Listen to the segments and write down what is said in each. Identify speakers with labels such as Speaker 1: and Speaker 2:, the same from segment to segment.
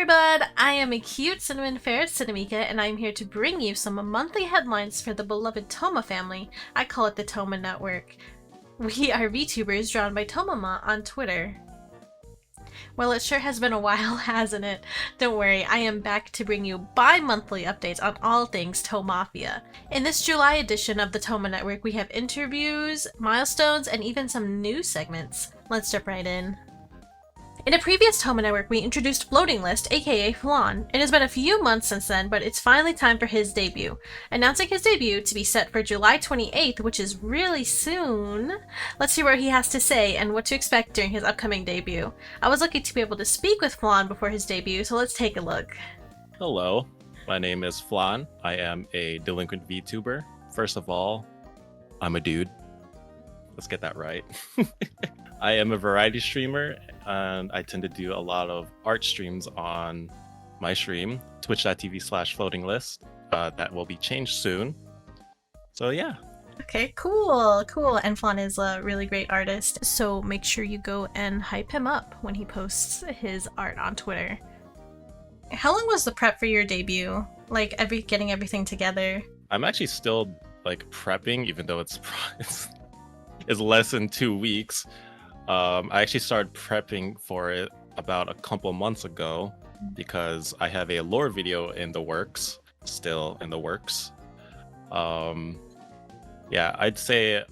Speaker 1: everyone! I am a cute cinnamon fair cinnamika, and I'm here to bring you some monthly headlines for the beloved Toma family. I call it the Toma Network. We are VTubers drawn by Tomama on Twitter. Well, it sure has been a while, hasn't it? Don't worry, I am back to bring you bi-monthly updates on all things Tomafia. In this July edition of the Toma Network, we have interviews, milestones, and even some news segments. Let's jump right in. In a previous Toma Network, we introduced Floating List, aka Flan. It has been a few months since then, but it's finally time for his debut. Announcing his debut to be set for July 28th, which is really soon. Let's see what he has to say and what to expect during his upcoming debut. I was lucky to be able to speak with Flan before his debut, so let's take a look.
Speaker 2: Hello, my name is Flan. I am a delinquent VTuber. First of all, I'm a dude. Let's get that right. I am a variety streamer, and I tend to do a lot of art streams on my stream, twitch.tv/floatinglist. That will be changed soon. So yeah.
Speaker 1: Okay, cool. And Flan is a really great artist, so make sure you go and hype him up when he posts his art on Twitter. How long was the prep for your debut? Like, getting everything together?
Speaker 2: I'm actually still like prepping, even though it's less than 2 weeks. I actually started prepping for it about a couple months ago because I have a lore video in the works, still in the works. Yeah, I'd say,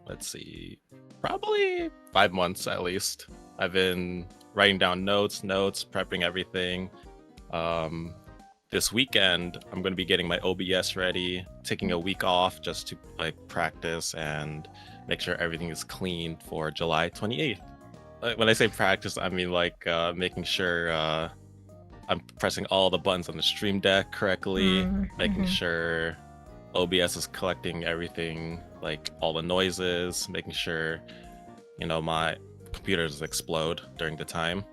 Speaker 2: let's see, probably 5 months at least. I've been writing down notes, prepping everything. This weekend, I'm going to be getting my OBS ready, taking a week off just to like practice and make sure everything is clean for July 28th. When I say practice, I mean like making sure I'm pressing all the buttons on the stream deck correctly, making sure OBS is collecting everything, like all the noises, making sure, you know, my computer doesn't explode during the time.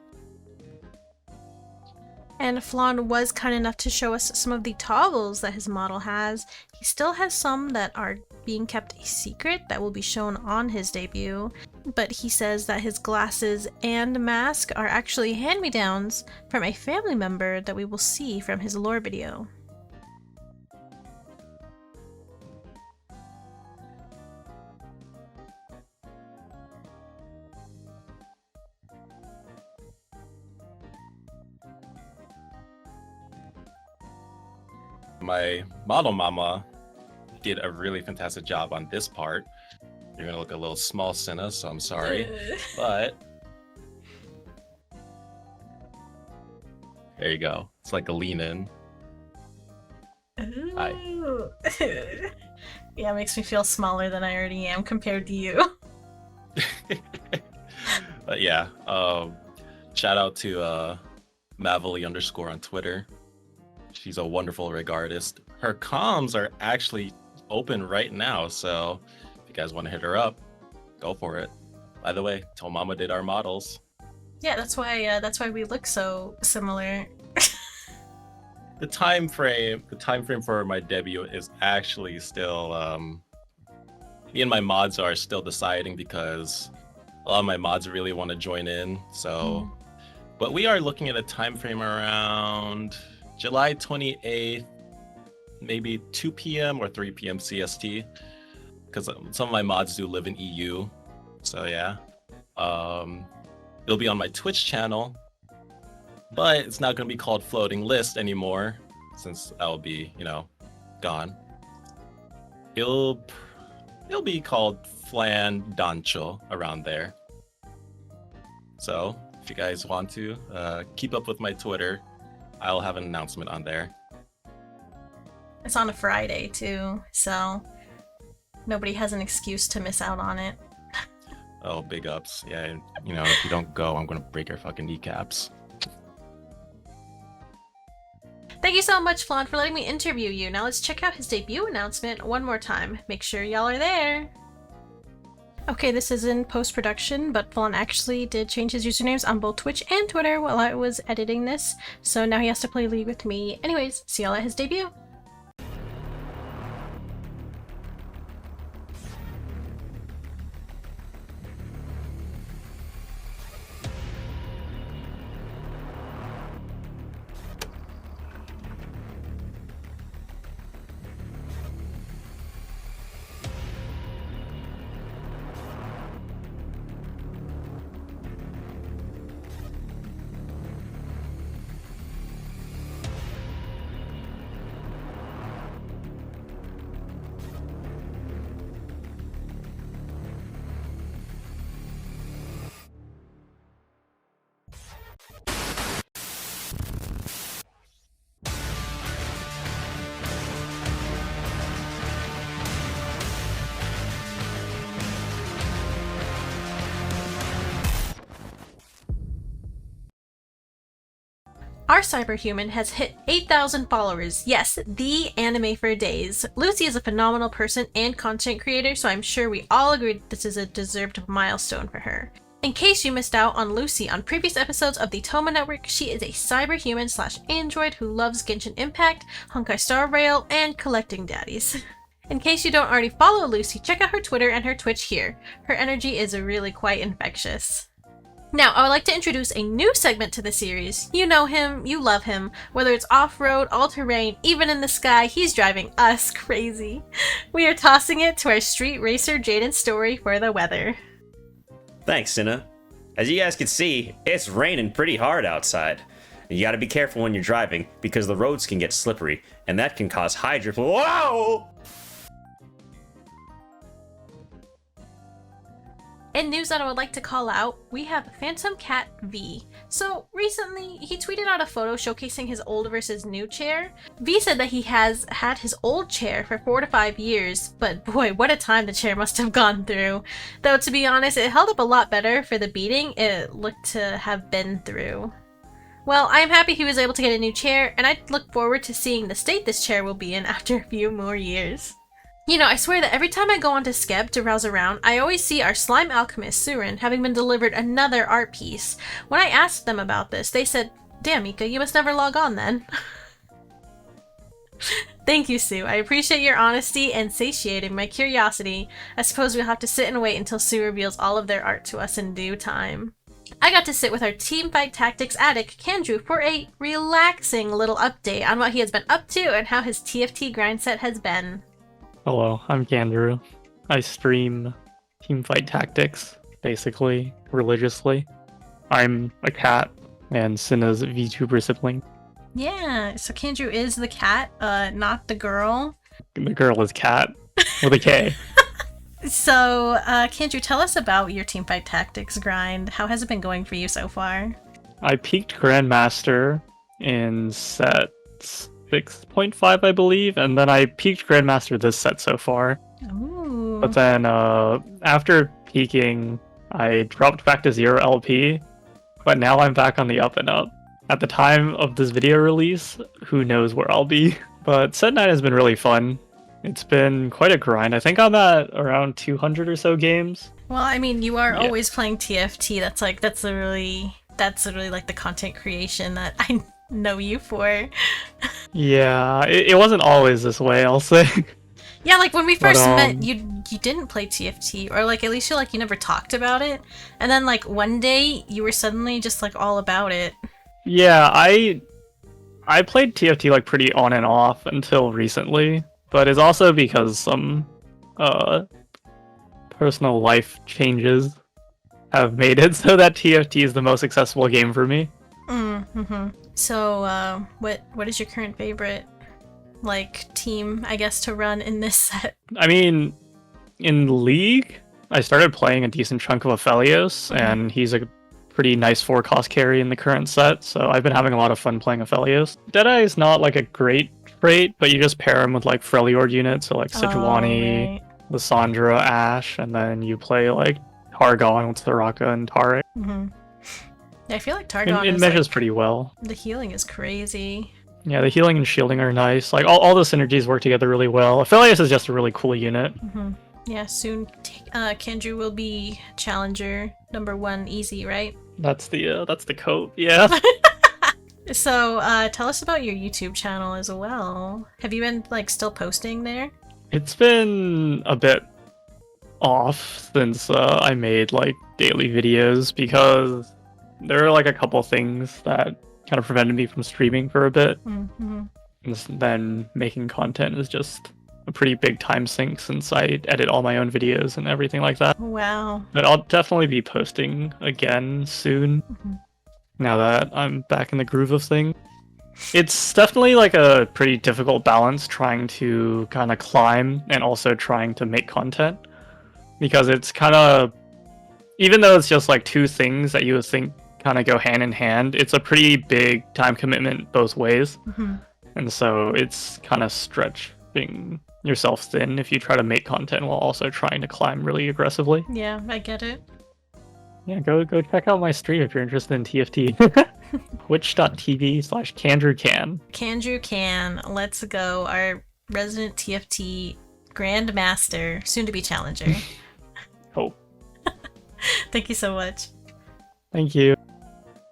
Speaker 1: And Flan was kind enough to show us some of the toggles that his model has. He still has some that are being kept a secret that will be shown on his debut, but he says that his glasses and mask are actually hand-me-downs from a family member that we will see from his lore video.
Speaker 2: My model mama did a really fantastic job on this part. You're gonna look a little small, Cinna, so I'm sorry. But there you go. It's like a lean in.
Speaker 1: Hi. Yeah, it makes me feel smaller than I already am compared to you.
Speaker 2: But yeah, shout out to Mavely_ on Twitter. She's a wonderful rig artist. Her comms are actually open right now, so if you guys want to hit her up, go for it. By the way, Tomama did our models.
Speaker 1: Yeah, that's why we look so similar.
Speaker 2: The time frame for my debut is actually still me and my mods are still deciding because a lot of my mods really want to join in. So, but we are looking at a time frame around July 28th, maybe 2 p.m. or 3 p.m. CST, because some of my mods do live in EU. So yeah, it'll be on my Twitch channel, but it's not going to be called Floating List anymore since I'll be, you know, gone. It'll be called Flan Dancho around there. So if you guys want to keep up with my Twitter, I'll have an announcement on there.
Speaker 1: It's on a Friday too, so nobody has an excuse to miss out on it.
Speaker 2: Oh, big ups. Yeah, you know, if you don't go, I'm gonna break your fucking kneecaps.
Speaker 1: Thank you so much, Flan, for letting me interview you. Now let's check out his debut announcement one more time. Make sure y'all are there. Okay, this is in post-production, but Flan actually did change his usernames on both Twitch and Twitter while I was editing this, so now he has to play League with me. Anyways, see y'all at his debut! Our cyberhuman has hit 8,000 followers. Yes, the anime for days. Lucy is a phenomenal person and content creator, so I'm sure we all agree that this is a deserved milestone for her. In case you missed out on Lucy on previous episodes of the Toma Network, she is a cyberhuman/android who loves Genshin Impact, Honkai Star Rail, and collecting daddies. In case you don't already follow Lucy, check out her Twitter and her Twitch here. Her energy is really quite infectious. Now, I would like to introduce a new segment to the series. You know him, you love him. Whether it's off-road, all-terrain, even in the sky, he's driving us crazy. We are tossing it to our street racer Jaden Story for the weather.
Speaker 3: Thanks, Cinna. As you guys can see, it's raining pretty hard outside. And you gotta be careful when you're driving, because the roads can get slippery, and that can cause Whoa!
Speaker 1: In news that I would like to call out, we have Phantom Cat V. So recently, he tweeted out a photo showcasing his old versus new chair. V said that he has had his old chair for 4 to 5 years, but boy, what a time the chair must have gone through. Though to be honest, it held up a lot better for the beating it looked to have been through. Well, I am happy he was able to get a new chair, and I look forward to seeing the state this chair will be in after a few more years. You know, I swear that every time I go onto Skeb to browse around, I always see our slime alchemist, Surin, having been delivered another art piece. When I asked them about this, they said, "Damn, Mika, you must never log on then." Thank you, Sue. I appreciate your honesty and satiating my curiosity. I suppose we'll have to sit and wait until Sue reveals all of their art to us in due time. I got to sit with our Teamfight Tactics addict, Kandrew, for a relaxing little update on what he has been up to and how his TFT grind set has been.
Speaker 4: Hello, I'm Kandrew. I stream Teamfight Tactics, basically, religiously. I'm a cat, and Cinna's VTuber sibling.
Speaker 1: Yeah, so Kandrew is the cat, not the girl.
Speaker 4: The girl is Cat, with a K.
Speaker 1: So, Kandrew, tell us about your Teamfight Tactics grind. How has it been going for you so far?
Speaker 4: I peaked Grandmaster in set 6.5, I believe, and then I peaked Grandmaster this set so far.
Speaker 1: Ooh.
Speaker 4: But then, after peaking, I dropped back to 0 LP, but now I'm back on the up and up. At the time of this video release, who knows where I'll be. But set 9 has been really fun. It's been quite a grind. I think I'm at around 200 or so games.
Speaker 1: Well, I mean, you are always playing TFT. That's literally like the content creation that I know you for.
Speaker 4: Yeah, it wasn't always this way, I'll say.
Speaker 1: Yeah, like when we first met, you didn't play TFT, or like at least you never talked about it, and then like one day you were suddenly just like all about it.
Speaker 4: Yeah, I played TFT like pretty on and off until recently, but it's also because some personal life changes have made it so that TFT is the most accessible game for me.
Speaker 1: Mm-hmm. So, what is your current favorite, like, team, I guess, to run in this set?
Speaker 4: I mean, in League, I started playing a decent chunk of Aphelios, and he's a pretty nice 4-cost carry in the current set, so I've been having a lot of fun playing Aphelios. Deadeye is not, like, a great trait, but you just pair him with, like, Freljord units, so, like, Sejuani, Lissandra, Ashe, and then you play, like, Targon with Soraka and Taric.
Speaker 1: Mm-hmm. Yeah, I feel like Targon
Speaker 4: it measures pretty well.
Speaker 1: The healing is crazy.
Speaker 4: Yeah, the healing and shielding are nice. Like, all the synergies work together really well. Aphelios is just a really cool unit.
Speaker 1: Mm-hmm. Yeah, soon Kandrew will be Challenger #1 easy, right?
Speaker 4: That's the coat, yeah.
Speaker 1: So, tell us about your YouTube channel as well. Have you been, like, still posting there?
Speaker 4: It's been a bit off since I made, like, daily videos, because there are, like, a couple things that kind of prevented me from streaming for a bit.
Speaker 1: Mm-hmm.
Speaker 4: And then making content is just a pretty big time sink since I edit all my own videos and everything like that.
Speaker 1: Wow.
Speaker 4: But I'll definitely be posting again soon, now that I'm back in the groove of things. It's definitely like a pretty difficult balance trying to kind of climb and also trying to make content, because it's kind of, even though it's just like two things that you would think kind of go hand in hand, it's a pretty big time commitment both ways. And so it's kind of stretching yourself thin if you try to make content while also trying to climb really aggressively.
Speaker 1: Yeah, I get it.
Speaker 4: Yeah, go check out my stream if you're interested in TFT. twitch.tv/CandrewCan.
Speaker 1: Kandrew Can, let's go. Our resident TFT Grandmaster, soon to be Challenger.
Speaker 4: Hope.
Speaker 1: Thank you so much.
Speaker 4: Thank you.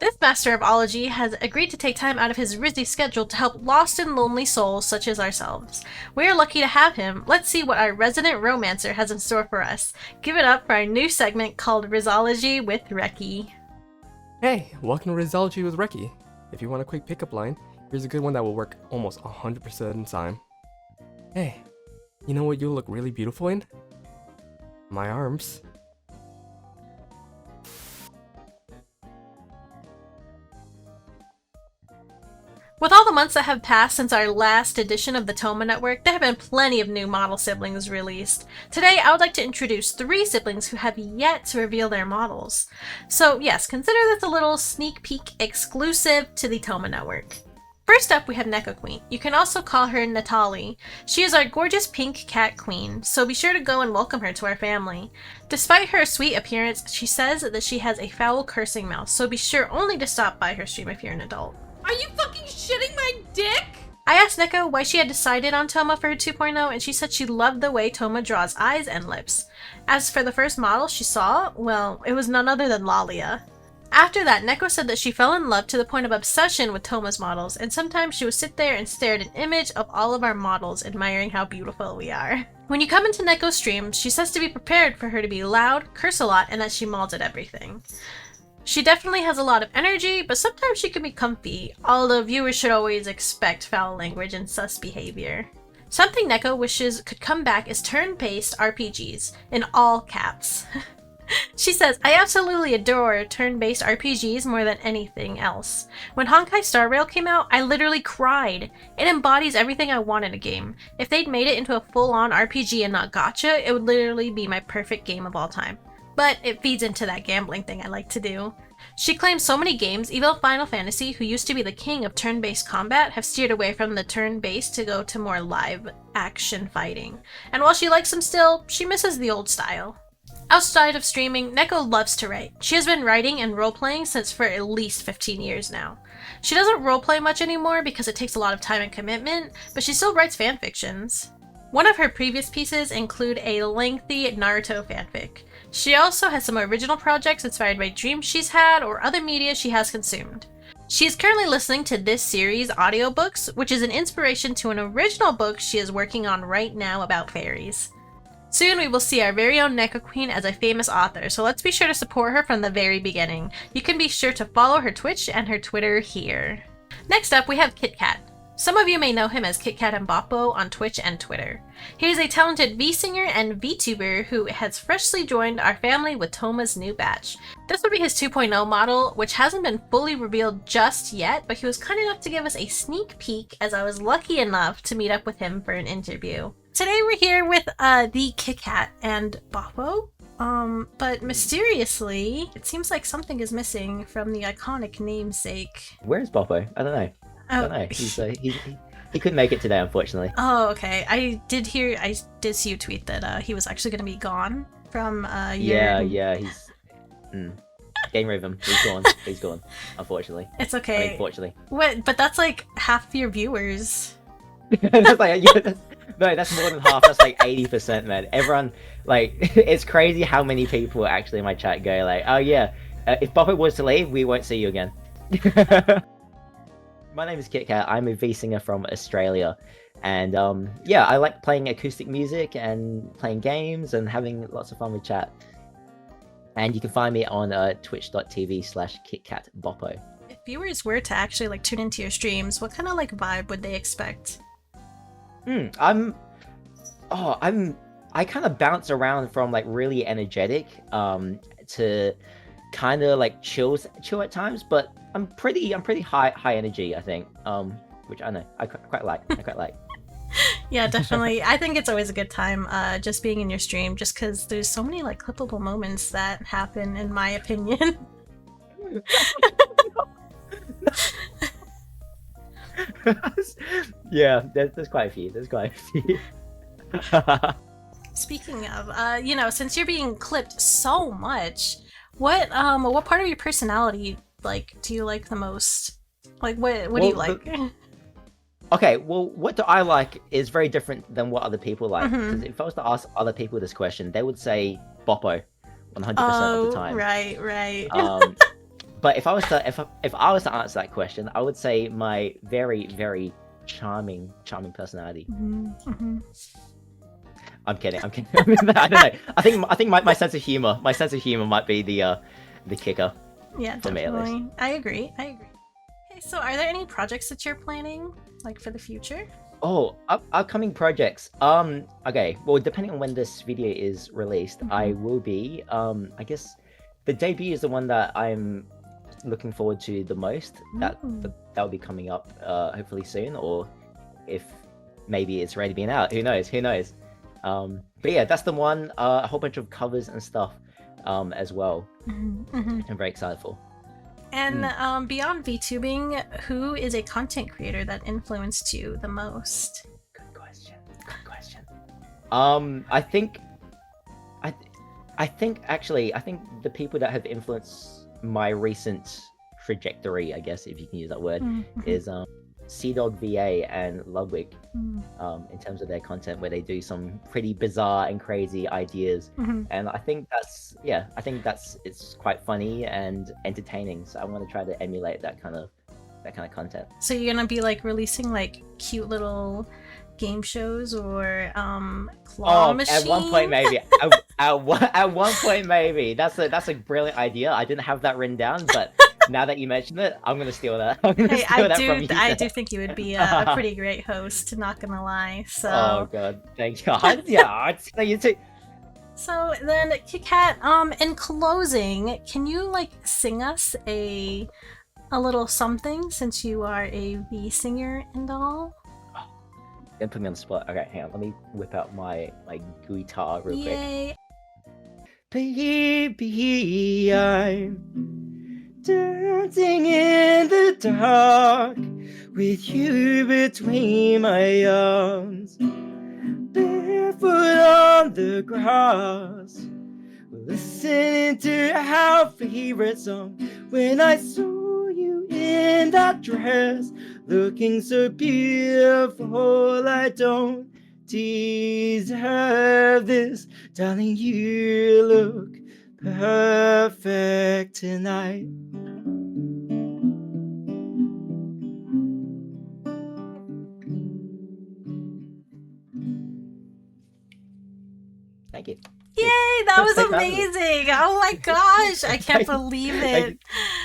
Speaker 1: This Master of Ology has agreed to take time out of his busy schedule to help lost and lonely souls such as ourselves. We are lucky to have him. Let's see what our resident romancer has in store for us. Give it up for our new segment called Rizology with Reki.
Speaker 5: Hey, welcome to Rizology with Reki. If you want a quick pickup line, here's a good one that will work almost 100% of the time. Hey, you know what you'll look really beautiful in? My arms.
Speaker 1: With all the months that have passed since our last edition of the Toma Network, there have been plenty of new model siblings released. Today, I would like to introduce 3 siblings who have yet to reveal their models. So yes, consider this a little sneak peek exclusive to the Toma Network. First up, we have Neko Queen. You can also call her Natali. She is our gorgeous pink cat queen, so be sure to go and welcome her to our family. Despite her sweet appearance, she says that she has a foul cursing mouth, so be sure only to stop by her stream if you're an adult.
Speaker 6: Are you fucking shitting my dick?
Speaker 1: I asked Neko why she had decided on Toma for her 2.0, and she said she loved the way Toma draws eyes and lips. As for the first model she saw, well, it was none other than Lalia. After that, Neko said that she fell in love to the point of obsession with Toma's models, and sometimes she would sit there and stare at an image of all of our models, admiring how beautiful we are. When you come into Neko's stream, she says to be prepared for her to be loud, curse a lot, and that she mauls at everything. She definitely has a lot of energy, but sometimes she can be comfy, although viewers should always expect foul language and sus behavior. Something Neko wishes could come back is turn-based RPGs, in all caps. She says, I absolutely adore turn-based RPGs more than anything else. When Honkai Star Rail came out, I literally cried. It embodies everything I want in a game. If they'd made it into a full-on RPG and not gacha, it would literally be my perfect game of all time. But it feeds into that gambling thing I like to do. She claims so many games, even Final Fantasy, who used to be the king of turn-based combat, have steered away from the turn-based to go to more live action fighting. And while she likes them still, she misses the old style. Outside of streaming, Neko loves to write. She has been writing and role-playing since for at least 15 years now. She doesn't role-play much anymore because it takes a lot of time and commitment, but she still writes fanfictions. One of her previous pieces include a lengthy Naruto fanfic. She also has some original projects inspired by dreams she's had or other media she has consumed. She is currently listening to this series' audiobooks, which is an inspiration to an original book she is working on right now about fairies. Soon we will see our very own Neko Queen as a famous author, so let's be sure to support her from the very beginning. You can be sure to follow her Twitch and her Twitter here. Next up, we have Kit Kat. Some of you may know him as Kit Kat and Boppo on Twitch and Twitter. He is a talented V-singer and VTuber who has freshly joined our family with Toma's new batch. This would be his 2.0 model, which hasn't been fully revealed just yet, but he was kind enough to give us a sneak peek as I was lucky enough to meet up with him for an interview. Today we're here with the Kit Kat and Boppo. But mysteriously, it seems like something is missing from the iconic namesake.
Speaker 7: Where's Boppo? I don't know. I don't know. He couldn't make it today, unfortunately.
Speaker 1: Oh, okay. I did see you tweet that he was actually going to be gone from your...
Speaker 7: Yeah, he's... Game Rhythm. He's gone, unfortunately.
Speaker 1: It's okay.
Speaker 7: Unfortunately.
Speaker 1: What? But that's like half your viewers.
Speaker 7: That's like, yeah, no, that's more than half. That's like 80%, man. Everyone, like, it's crazy how many people actually in my chat go like, oh yeah, if Boppo was to leave, we won't see you again. My name is Kit Kat. I'm a V-singer from Australia. And yeah, I like playing acoustic music and playing games and having lots of fun with chat. And you can find me on twitch.tv/KitKatBoppo.
Speaker 1: If viewers were to actually like tune into your streams, what kind of like vibe would they expect?
Speaker 7: I kind of bounce around from like really energetic to kind of like chill at times, but I'm pretty high energy, I think, which I know I quite like.
Speaker 1: Yeah, definitely. I think it's always a good time just being in your stream, just because there's so many like clippable moments that happen, in my opinion.
Speaker 7: Yeah, there's quite a few.
Speaker 1: Speaking of, since you're being clipped so much, what part of your personality like do you like the most? Like, what do
Speaker 7: Well,
Speaker 1: you like?
Speaker 7: Okay, well, what do I like is very different than what other people like.
Speaker 1: Mhm.
Speaker 7: Because if I was to ask other people this question, they would say Boppo, 100% of
Speaker 1: Oh,
Speaker 7: the time.
Speaker 1: right.
Speaker 7: But if I was to if I was to answer that question, I would say my very very charming personality.
Speaker 1: Mhm.
Speaker 7: I'm kidding. I don't know. I think my sense of humor might be the kicker.
Speaker 1: Yeah,
Speaker 7: For me, at least.
Speaker 1: definitely. I agree. Okay, so are there any projects that you're planning, like for the future?
Speaker 7: Oh, upcoming projects. Okay. Well, depending on when this video is released, I will be. I guess the debut is the one that I'm looking forward to the most. That will be coming up hopefully soon, or if maybe it's already been out. Who knows? But yeah, that's the one. A whole bunch of covers and stuff as well.
Speaker 1: Mhm.
Speaker 7: I'm very excited for.
Speaker 1: And beyond VTubing, who is a content creator that influenced you the most?
Speaker 7: Good question. I think the people that have influenced my recent trajectory, I guess if you can use that word, is CDog VA and Ludwig. In terms of their content, where they do some pretty bizarre and crazy ideas, and I think it's quite funny and entertaining. So I want to try to emulate that kind of content.
Speaker 1: So you're gonna be like releasing like cute little game shows or claw machine?
Speaker 7: At one point maybe. at one point maybe. That's a brilliant idea. I didn't have that written down, but now that you mentioned it, I'm gonna steal that.
Speaker 1: Hey,
Speaker 7: From you.
Speaker 1: I do think you would be a pretty great host, not gonna lie. So
Speaker 7: Oh god, thank God. Yeah, you too.
Speaker 1: So then, Kat, in closing, can you like sing us a little something since you are a V singer and all?
Speaker 7: Don't put me on the spot. Okay, hang on. Let me whip out my guitar real quick.
Speaker 1: Yay!
Speaker 7: Baby, I'm dancing in the dark with you between my arms, barefoot on the grass, listening to our favorite song. When I saw you in that dress, looking so beautiful, I don't deserve this. Darling, you look perfect tonight. Thank you.
Speaker 1: Yay! That was
Speaker 7: Thank you.
Speaker 1: amazing! Oh my gosh! I can't believe
Speaker 7: Thank
Speaker 1: it.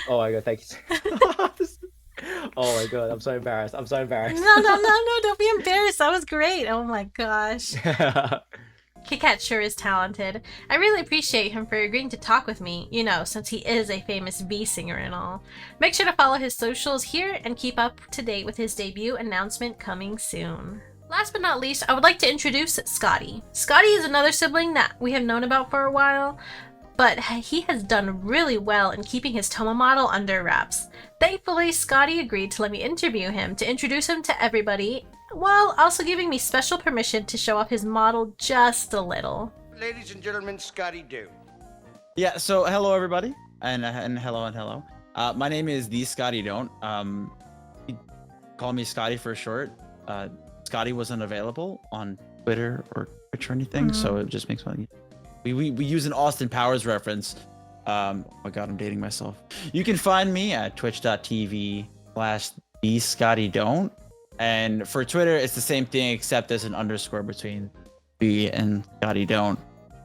Speaker 7: Oh my god, thank you. Oh my god, I'm so embarrassed.
Speaker 1: No, don't be embarrassed. That was great. Oh my gosh. Kit sure is talented. I really appreciate him for agreeing to talk with me, you know, since he is a famous V singer and all. Make sure to follow his socials here and keep up to date with his debut announcement coming soon. Last but not least, I would like to introduce Scotty. Scotty is another sibling that we have known about for a while, but he has done really well in keeping his Toma model under wraps. Thankfully, Scotty agreed to let me interview him to introduce him to everybody, while also giving me special permission to show off his model just a little.
Speaker 8: Ladies and gentlemen, Scotty Do.
Speaker 9: Yeah, so hello everybody, and hello. My name is the Scotty Don't. Call me Scotty for short. Scotty wasn't available on Twitter or Twitch or anything, so it just makes fun. We use an Austin Powers reference. Oh my god, I'm dating myself. You can find me at twitch.tv/thescottydon't. And for Twitter, it's the same thing except there's an underscore between B and Scotty Don't.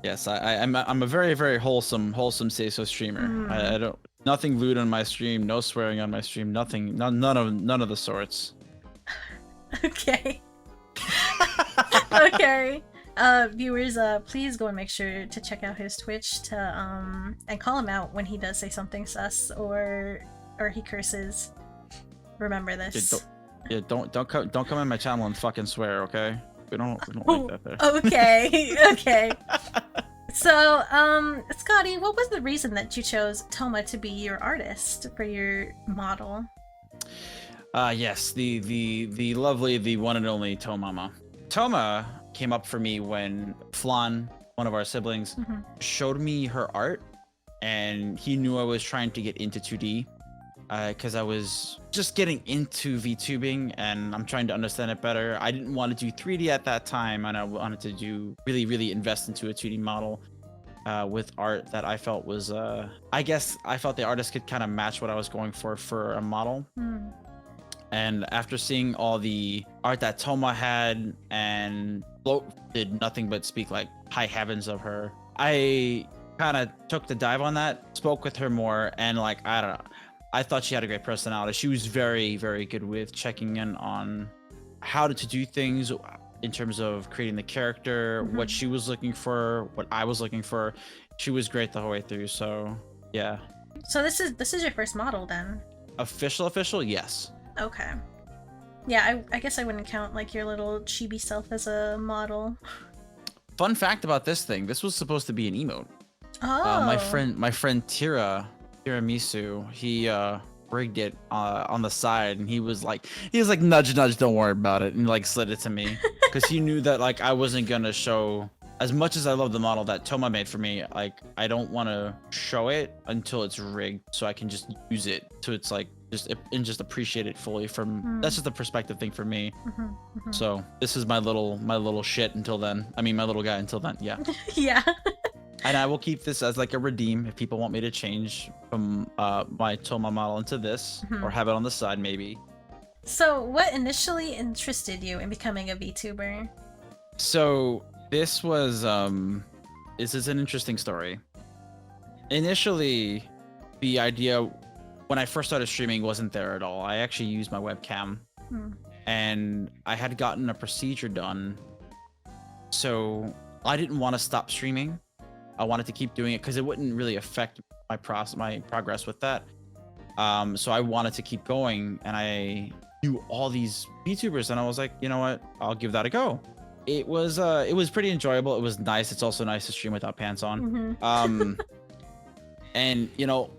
Speaker 9: Yes, I'm a very, very wholesome say-so streamer. I don't nothing lewd on my stream, no swearing on my stream, nothing, none of the sorts.
Speaker 1: Okay. Okay. Viewers, please go and make sure to check out his Twitch to and call him out when he does say something sus or he curses. Remember this.
Speaker 9: Don't come in my channel and fucking swear, okay? We don't like that there.
Speaker 1: Okay. So, Scotty, what was the reason that you chose Toma to be your artist for your model?
Speaker 9: Yes, the lovely, the one and only Tomama. Toma came up for me when Flan, one of our siblings, showed me her art, and he knew I was trying to get into 2D. because I was just getting into VTubing and I'm trying to understand it better. I didn't want to do 3D at that time, and I wanted to do really invest into a 2D model with art that I felt was, I guess I felt the artist could kind of match what I was going for a model. And after seeing all the art that Toma had and Float did nothing but speak like high heavens of her, I kind of took the dive on that, spoke with her more, and like, I don't know, I thought she had a great personality. She was very good with checking in on how to do things in terms of creating the character, what she was looking for, what I was looking for. She was great the whole way through. So yeah.
Speaker 1: So this is your first model then?
Speaker 9: Official, yes.
Speaker 1: Okay. Yeah, I guess I wouldn't count like your little chibi self as a model.
Speaker 9: Fun fact about this thing: this was supposed to be an emote.
Speaker 1: Oh.
Speaker 9: My friend Tiramisu, he rigged it on the side, and he was like nudge, don't worry about it, and like slid it to me because he knew that like I wasn't gonna show. As much as I love the model that Toma made for me, like I don't want to show it until it's rigged, so I can just use it to it's like just appreciate it fully from. That's just a perspective thing for me. So this is my little shit until then. I mean my little guy until then. Yeah.
Speaker 1: Yeah.
Speaker 9: And I will keep this as like a redeem if people want me to change from my Toma model into this or have it on the side maybe.
Speaker 1: So what initially interested you in becoming a VTuber?
Speaker 9: So this was this is an interesting story. Initially, the idea when I first started streaming wasn't there at all. I actually used my webcam and I had gotten a procedure done. So I didn't want to stop streaming. I wanted to keep doing it because it wouldn't really affect my progress with that. So I wanted to keep going, and I knew all these VTubers, and I was like, you know what? I'll give that a go. It was pretty enjoyable. It was nice. It's also nice to stream without pants on. And you know,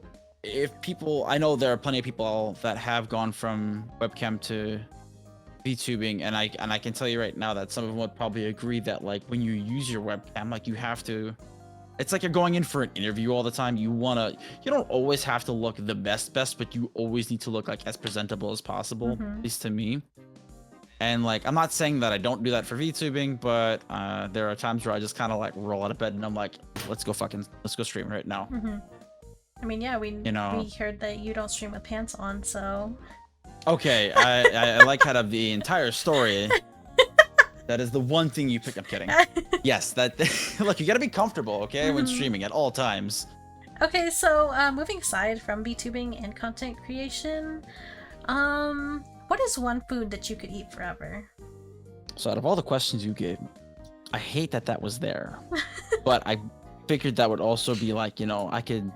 Speaker 9: I know there are plenty of people that have gone from webcam to VTubing, and I can tell you right now that some of them would probably agree that like when you use your webcam, like you have to. It's like you're going in for an interview all the time. You don't always have to look the best, but you always need to look like as presentable as possible, at least to me. And like, I'm not saying that I don't do that for VTubing, but there are times where I just kind of like roll out of bed and I'm like, let's go stream right now.
Speaker 1: I mean, yeah, we heard that you don't stream with pants on, so.
Speaker 9: Okay, I like out of the entire story. That is the one thing you pick up. Kidding. Yes, that. Look, you gotta be comfortable, okay, when streaming at all times.
Speaker 1: Okay, so moving aside from VTubing and content creation, what is one food that you could eat forever?
Speaker 9: So out of all the questions you gave, I hate that was there, but I figured that would also be like, you know, I can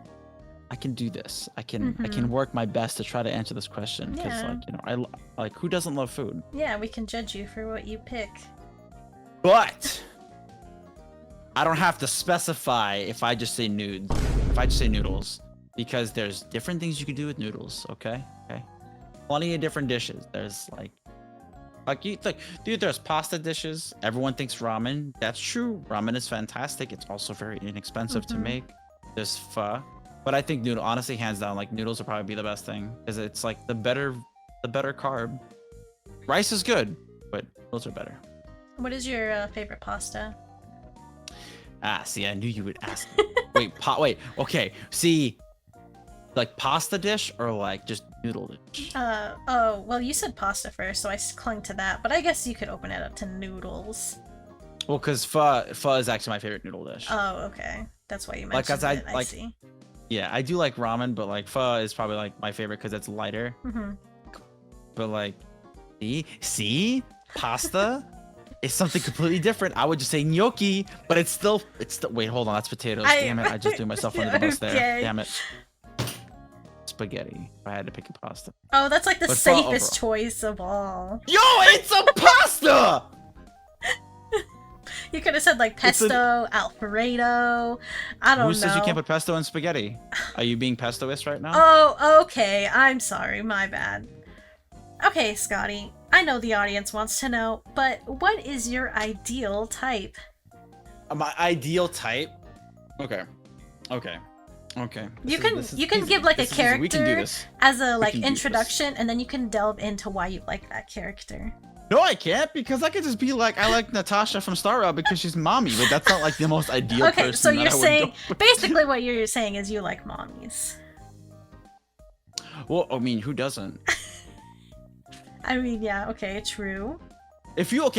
Speaker 9: do this. I can work my best to try to answer this question because, like, you know, who doesn't love food? Yeah,
Speaker 1: we can judge you for what you pick.
Speaker 9: But I don't have to specify if I just say nude. If I just say noodles, because there's different things you can do with noodles. Okay. Plenty of different dishes. There's dude, there's pasta dishes. Everyone thinks ramen. That's true. Ramen is fantastic. It's also very inexpensive to make. There's pho. But I think noodle, honestly, hands down, like noodles would probably be the best thing because it's like the better carb. Rice is good, but noodles are better.
Speaker 1: What is your favorite pasta?
Speaker 9: See, I knew you would ask. Wait, okay. See, like pasta dish or like just noodle dish?
Speaker 1: Oh, well, you said pasta first, so I clung to that. But I guess you could open it up to noodles.
Speaker 9: Well, because pho is actually my favorite noodle dish.
Speaker 1: Oh, okay. That's why you mentioned it. I see.
Speaker 9: Yeah, I do like ramen, but like pho is probably like my favorite because it's lighter. But like, see, pasta is something completely different. I would just say gnocchi, but it's still. Wait, hold on, that's potatoes. Damn it, I just threw myself under the bus there. Damn it. Spaghetti. If I had to pick a pasta.
Speaker 1: Oh, that's like the safest choice of all.
Speaker 9: Yo, it's a pasta.
Speaker 1: You could have said like pesto, Alfredo. I don't know.
Speaker 9: Who says you can't put pesto in spaghetti? Are you being pestoist right now?
Speaker 1: Oh, okay. I'm sorry. My bad. Okay, Scotty. I know the audience wants to know, but what is your ideal type?
Speaker 9: My ideal type? Okay. Okay.
Speaker 1: You
Speaker 9: This
Speaker 1: can you can give like a character
Speaker 9: We can do this.
Speaker 1: as a
Speaker 9: We can do
Speaker 1: introduction, and then you can delve into why you like that character.
Speaker 9: No, I can't because I could just be like, I like Natasha from Star Rail because she's mommy, but that's not like the most ideal
Speaker 1: Okay,
Speaker 9: person.
Speaker 1: so
Speaker 9: that
Speaker 1: you're
Speaker 9: I would
Speaker 1: saying
Speaker 9: go-
Speaker 1: basically what you're saying is you like mommies.
Speaker 9: Well, I mean, who doesn't?
Speaker 1: I mean, yeah, okay, true.
Speaker 9: If you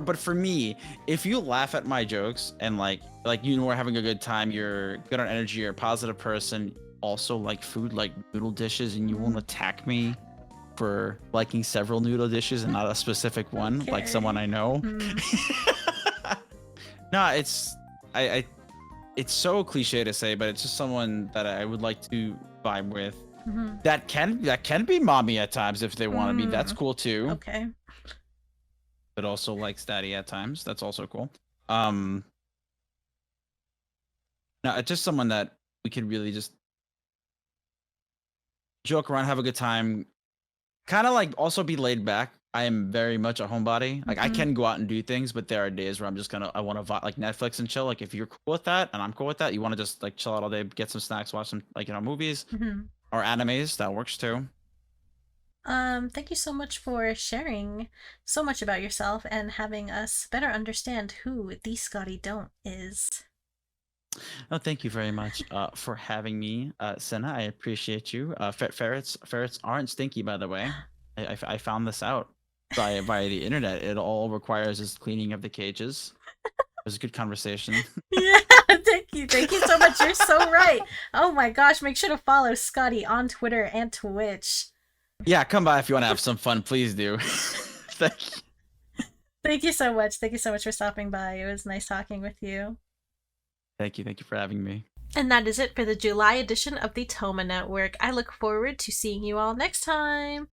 Speaker 9: but for me, if you laugh at my jokes and like you know we're having a good time, you're good on energy, you're a positive person, also like food like noodle dishes, and you won't attack me for liking several noodle dishes and not a specific one, like someone I know. No, it's it's so cliche to say, but it's just someone that I would like to vibe with. That can be mommy at times if they want to be. That's cool too.
Speaker 1: Okay.
Speaker 9: But also likes daddy at times. That's also cool. No, it's just someone that we could really just joke around, have a good time, kind of like also be laid back. I am very much a homebody. Like I can go out and do things, but there are days where I'm just I want to like Netflix and chill. Like if you're cool with that and I'm cool with that, you want to just like chill out all day, get some snacks, watch some movies or animes. That works too.
Speaker 1: Thank you so much for sharing so much about yourself and having us better understand who the Scotty Don't is.
Speaker 9: Oh, thank you very much for having me, Senna. I appreciate you. Ferrets aren't stinky, by the way. I found this out via the internet. It all requires is cleaning of the cages. It was a good conversation.
Speaker 1: Yeah, thank you so much. You're so right. Oh my gosh, make sure to follow Scotty on Twitter and Twitch.
Speaker 9: Yeah, come by if you want to have some fun. Please do. Thank you.
Speaker 1: Thank you so much. Thank you so much for stopping by. It was nice talking with you.
Speaker 9: Thank you for having me.
Speaker 1: And that is it for the July edition of the Toma Network. I look forward to seeing you all next time.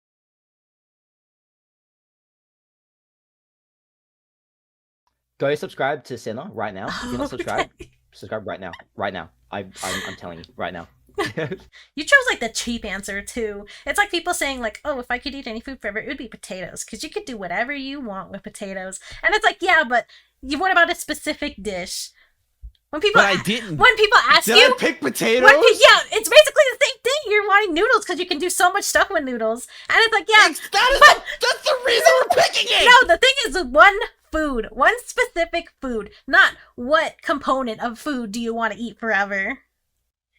Speaker 7: Go subscribe to Senna right now. If you're not subscribed, subscribe right now. Right now. I'm telling you, right now.
Speaker 1: You chose like the cheap answer too. It's like people saying like, oh, if I could eat any food forever, it would be potatoes, because you could do whatever you want with potatoes. And it's like, yeah, but what about a specific dish? When people,
Speaker 9: But I didn't.
Speaker 1: When people ask
Speaker 9: Did
Speaker 1: you,
Speaker 9: I pick potatoes?
Speaker 1: yeah, it's basically the same thing. You're wanting noodles because you can do so much stuff with noodles, and it's like, yeah,
Speaker 9: That's the reason we're picking it.
Speaker 1: no, the thing is one specific food, not what component of food do you want to eat forever.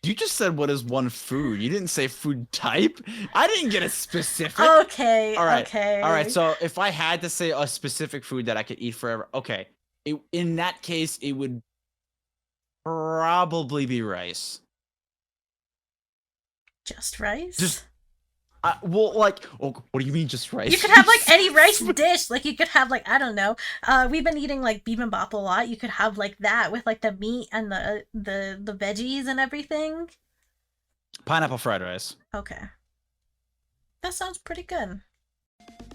Speaker 9: You just said what is one food. You didn't say food type. I didn't get a specific.
Speaker 1: Okay,
Speaker 9: All right.
Speaker 1: okay.
Speaker 9: All right. So if I had to say a specific food that I could eat forever, okay. In that case, it would probably be rice.
Speaker 1: Just rice?
Speaker 9: Just well, like, oh, what do you mean just rice?
Speaker 1: You could have like any rice dish. Like you could have like, I don't know. We've been eating like bibimbap a lot. You could have like that with like the meat and the veggies and everything.
Speaker 9: Pineapple fried rice.
Speaker 1: Okay. That sounds pretty good.